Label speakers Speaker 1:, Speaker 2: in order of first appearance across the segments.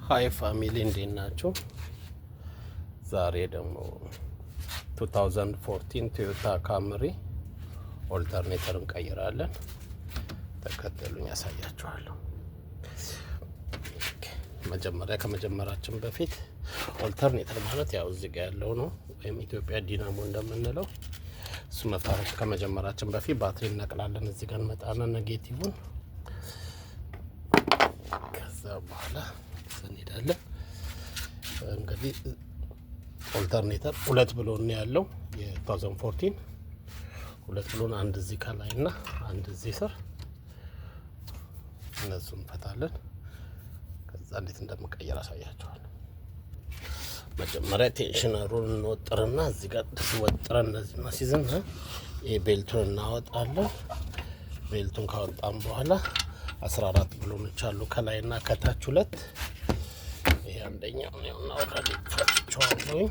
Speaker 1: ሃይ ፋሚሊ እንዴት ናችሁ? ዛሬ ደግሞ 2014 ቶዮታ ካምሪ ኦልተርኔተር እንቀይራለን። ተከተሉኝ ያሳያችኋለሁ። መጀመሪያ ከመጀመራችን በፊት ኦልተርኔተር ማለት ያው እዚህ ጋር ያለው ነው ወይም ኢትዮጵያ ዲናሞ እንደምንለው እሱ መታረቅ ከመጀመራችን በፊት ባትሪ እናቀላለን። እዚህ ጋር እንመጣና ኔጌቲቭን ከዛ በኋላ እንሄዳለን። እንግዲህ ኦልተርኔተር ሁለት ብሎ ነው ያለው የ2014 ሁለት ብሎን አንድ እዚህ ከላይና አንድ እዚህ ስር እነሱን እንፈታለን። ከዛ እንዴት እንደምቀየር አሳያችኋለሁ። መጀመሪያ ቴንሽነሩን እንወጥርና እዚህ ጋር ወጥረን እነዚህ ማሲዝን ቤልቱን እናወጣለን። ቤልቱን ካወጣን በኋላ 14 ብሎኖች አሉ ከላይና ከታች ሁለት። ይሄ አንደኛው ነውና ኦልሬዲ ፈትቼዋለሁኝ።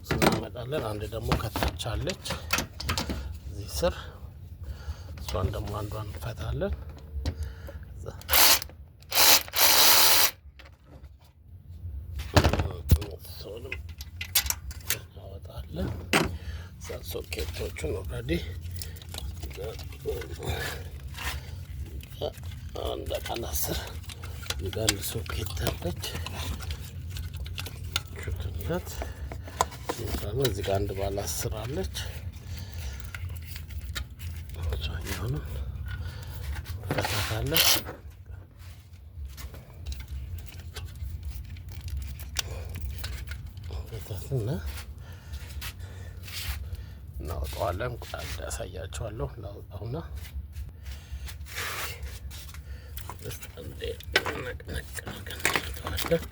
Speaker 1: ስንመጣለን አንድ ደግሞ ከታች አለች እዚህ ስር፣ እሷን ደግሞ አንዷን እንፈታለን። እሱንም እናወጣለን። ሶኬቶቹን ኦልሬዲ አንድ ካናስር ይጋል ሶኬት አለች ሹትነት ይባላል። እዚህ ጋር አንድ ባለ 10 አለች። ቻኛውን ፈታታለች። ፈታትና እናወጣዋለን። ቁጣ ያሳያችኋለሁ። ላውጣውና አንዴ ነቅነቅ አድርገን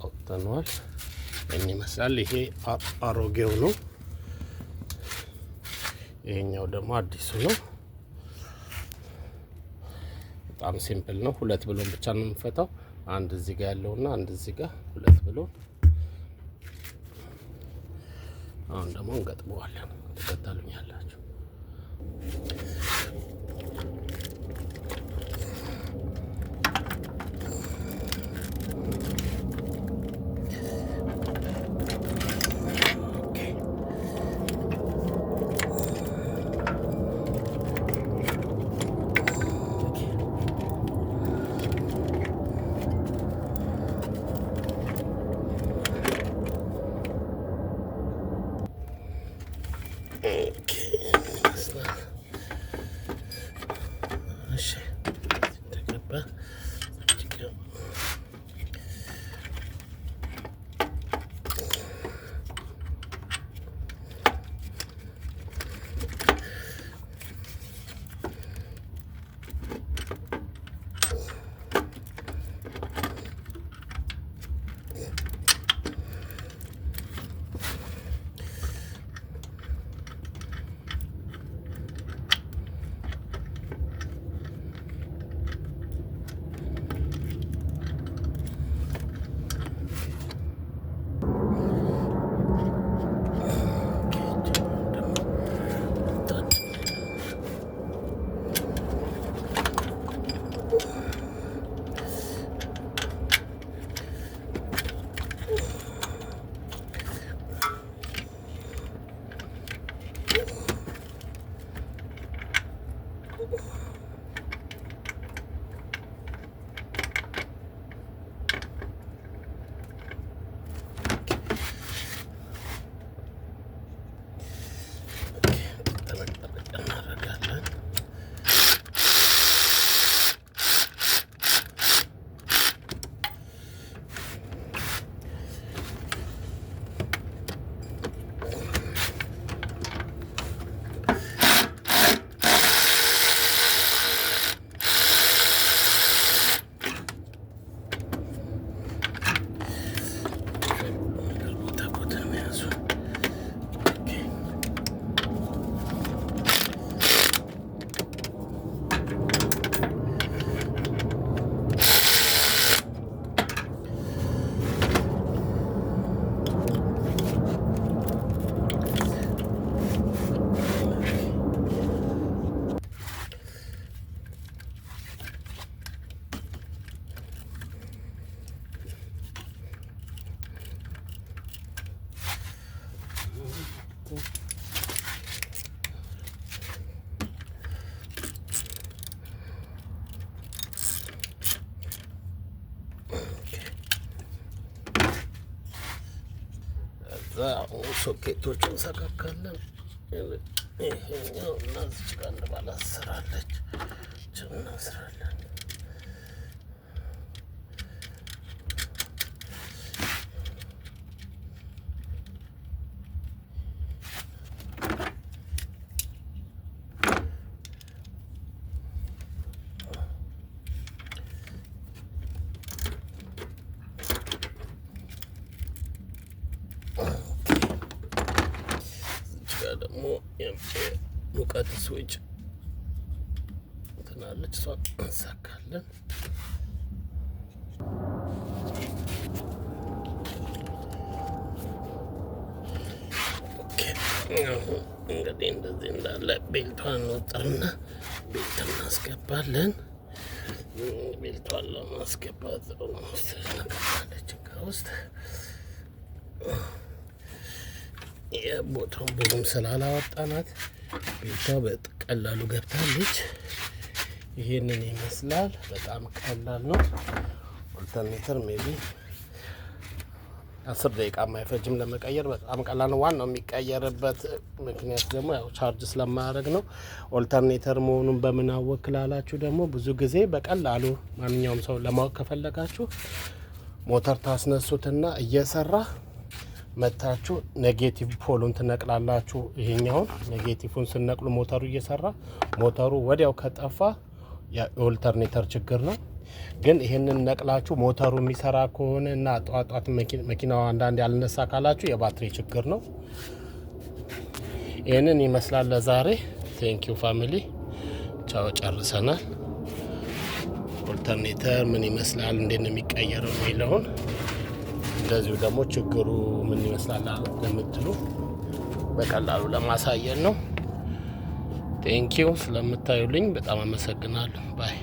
Speaker 1: አውጥተነዋል። ይሄን ይመስላል። ይሄ አሮጌው ነው። ይሄኛው ደግሞ አዲሱ ነው። በጣም ሲምፕል ነው። ሁለት ብሎን ብቻ ነው የምንፈታው። አንድ እዚህ ጋር ያለውና አንድ እዚህ ጋር ሁለት ብሎን። አሁን ደግሞ እንገጥመዋለን። ተከታተሉኛላችሁ። ከዛ ሶኬቶቹን ሰካካለን። ይሄኛው እና እዚች ጋር ባለ አስራለች እናስራለን። ደግሞ ሙቀት ስዊች ትናለች፣ እሷ እንሰካለን። እንግዲህ እንደዚህ እንዳለ ቤልቷን እንወጥርና ቤልት እናስገባለን። ቤልቷን ለማስገባት ነቀላለች ከውስጥ የቦታውን ብዙም ስላላወጣናት ቤቷ በቀላሉ ገብታለች። ይሄንን ይመስላል። በጣም ቀላል ነው። ኦልተርኔተር ሜቢ 10 ደቂቃ የማይፈጅም ለመቀየር፣ በጣም ቀላል ነው። ዋናው የሚቀየርበት ምክንያት ደግሞ ያው ቻርጅ ስለማያደርግ ነው። ኦልተርኔተር መሆኑን በምን አወቅ ላላችሁ ደግሞ ብዙ ጊዜ በቀላሉ ማንኛውም ሰው ለማወቅ ከፈለጋችሁ ሞተር ታስነሱትና እየሰራ መታችሁ ኔጌቲቭ ፖሉን ትነቅላላችሁ። ይሄኛውን ኔጌቲቭን ስነቅሉ ሞተሩ እየሰራ ሞተሩ ወዲያው ከጠፋ የኦልተርኔተር ችግር ነው። ግን ይሄንን ነቅላችሁ ሞተሩ የሚሰራ ከሆነ እና ጧጧት መኪናው አንዳንድ ያልነሳ ካላችሁ የባትሪ ችግር ነው። ይሄንን ይመስላል ለዛሬ። ቴንኪዩ ፋሚሊ፣ ቻው፣ ጨርሰናል። ኦልተርኔተር ምን ይመስላል፣ እንዴት ነው የሚቀየረው የሚለውን እንደዚሁ ደግሞ ችግሩ ምን ይመስላል ለምትሉ በቀላሉ ለማሳየት ነው። ቴንኪው ስለምታዩልኝ በጣም አመሰግናለሁ። ባይ